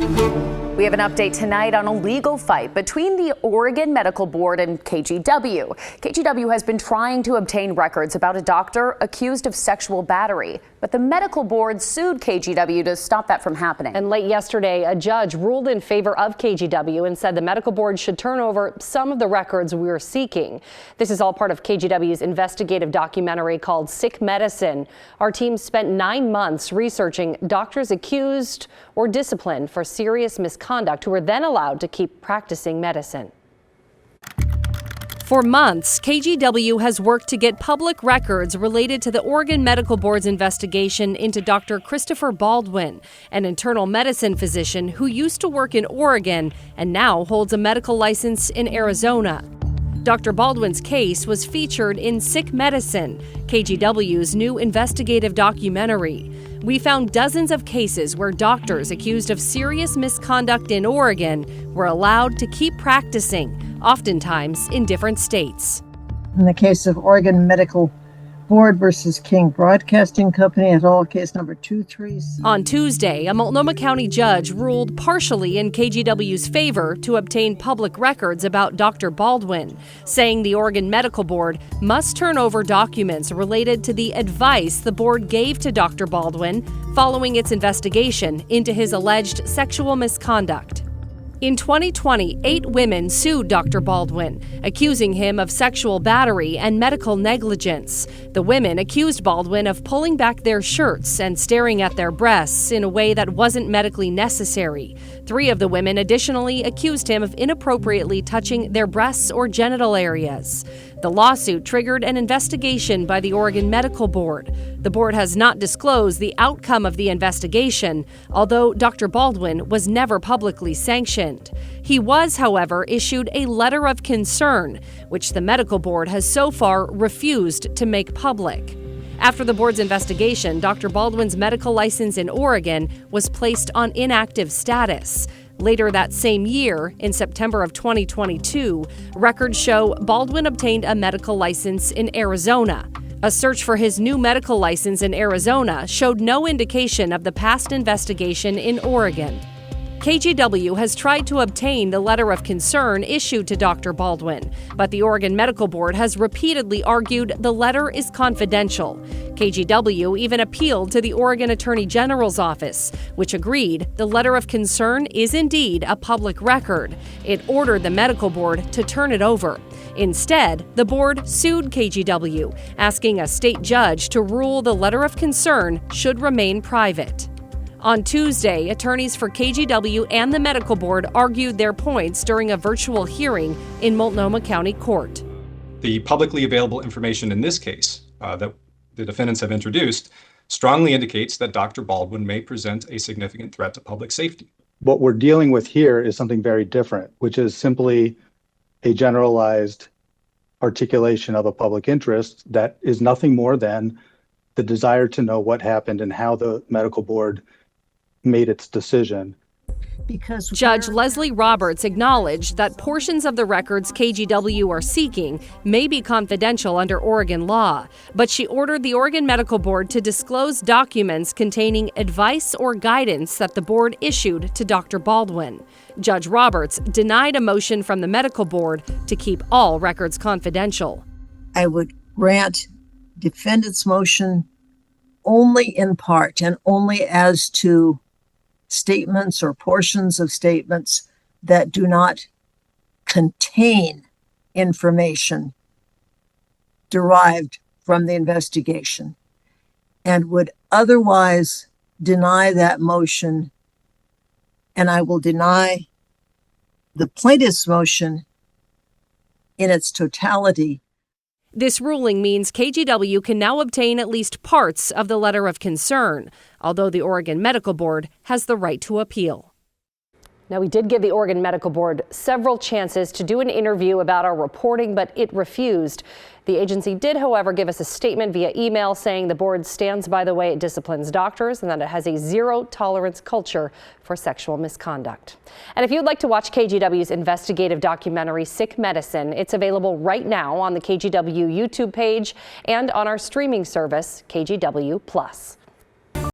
We have an update tonight on a legal fight between the Oregon Medical Board and KGW. KGW has been trying to obtain records about a doctor accused of sexual battery, but the medical board sued KGW to stop that from happening. And late yesterday, a judge ruled in favor of KGW and said the medical board should turn over some of the records we're seeking. This is all part of KGW's investigative documentary called Sick Medicine. Our team spent 9 months researching doctors accused or disciplined for serious misconduct who were then allowed to keep practicing medicine. For months, KGW has worked to get public records related to the Oregon Medical Board's investigation into Dr. Christopher Baldwin, an internal medicine physician who used to work in Oregon and now holds a medical license in Arizona. Dr. Baldwin's case was featured in Sick Medicine, KGW's new investigative documentary. We found dozens of cases where doctors accused of serious misconduct in Oregon were allowed to keep practicing, oftentimes in different states. In the case of Oregon Medical Board versus King Broadcasting Company et al., case number 23. On Tuesday, a Multnomah County judge ruled partially in KGW's favor to obtain public records about Dr. Baldwin, saying the Oregon Medical Board must turn over documents related to the advice the board gave to Dr. Baldwin following its investigation into his alleged sexual misconduct. In 2020, 8 women sued Dr. Baldwin, accusing him of sexual battery and medical negligence. The women accused Baldwin of pulling back their shirts and staring at their breasts in a way that wasn't medically necessary. 3 of the women additionally accused him of inappropriately touching their breasts or genital areas. The lawsuit triggered an investigation by the Oregon Medical Board. The board has not disclosed the outcome of the investigation, although Dr. Baldwin was never publicly sanctioned. He was, however, issued a letter of concern, which the medical board has so far refused to make public. After the board's investigation, Dr. Baldwin's medical license in Oregon was placed on inactive status. Later that same year, in September of 2022, records show Baldwin obtained a medical license in Arizona. A search for his new medical license in Arizona showed no indication of the past investigation in Oregon. KGW has tried to obtain the letter of concern issued to Dr. Baldwin, but the Oregon Medical Board has repeatedly argued the letter is confidential. KGW even appealed to the Oregon Attorney General's office, which agreed the letter of concern is indeed a public record. It ordered the medical board to turn it over. Instead, the board sued KGW, asking a state judge to rule the letter of concern should remain private. On Tuesday, attorneys for KGW and the medical board argued their points during a virtual hearing in Multnomah County Court. The publicly available information in this case that the defendants have introduced strongly indicates that Dr. Baldwin may present a significant threat to public safety. What we're dealing with here is something very different, which is simply a generalized articulation of a public interest that is nothing more than the desire to know what happened and how the medical board made its decision. Judge Leslie Roberts acknowledged that portions of the records KGW are seeking may be confidential under Oregon law, but she ordered the Oregon Medical Board to disclose documents containing advice or guidance that the board issued to Dr. Baldwin. Judge Roberts denied a motion from the medical board to keep all records confidential. I would grant defendant's motion only in part and only as to statements or portions of statements that do not contain information derived from the investigation, and would otherwise deny that motion. And I will deny the plaintiff's motion in its totality. This ruling means KGW can now obtain at least parts of the letter of concern, although the Oregon Medical Board has the right to appeal. Now, we did give the Oregon Medical Board several chances to do an interview about our reporting, but it refused. The agency did, however, give us a statement via email saying the board stands by the way it disciplines doctors and that it has a zero-tolerance culture for sexual misconduct. And if you'd like to watch KGW's investigative documentary, Sick Medicine, it's available right now on the KGW YouTube page and on our streaming service, KGW Plus.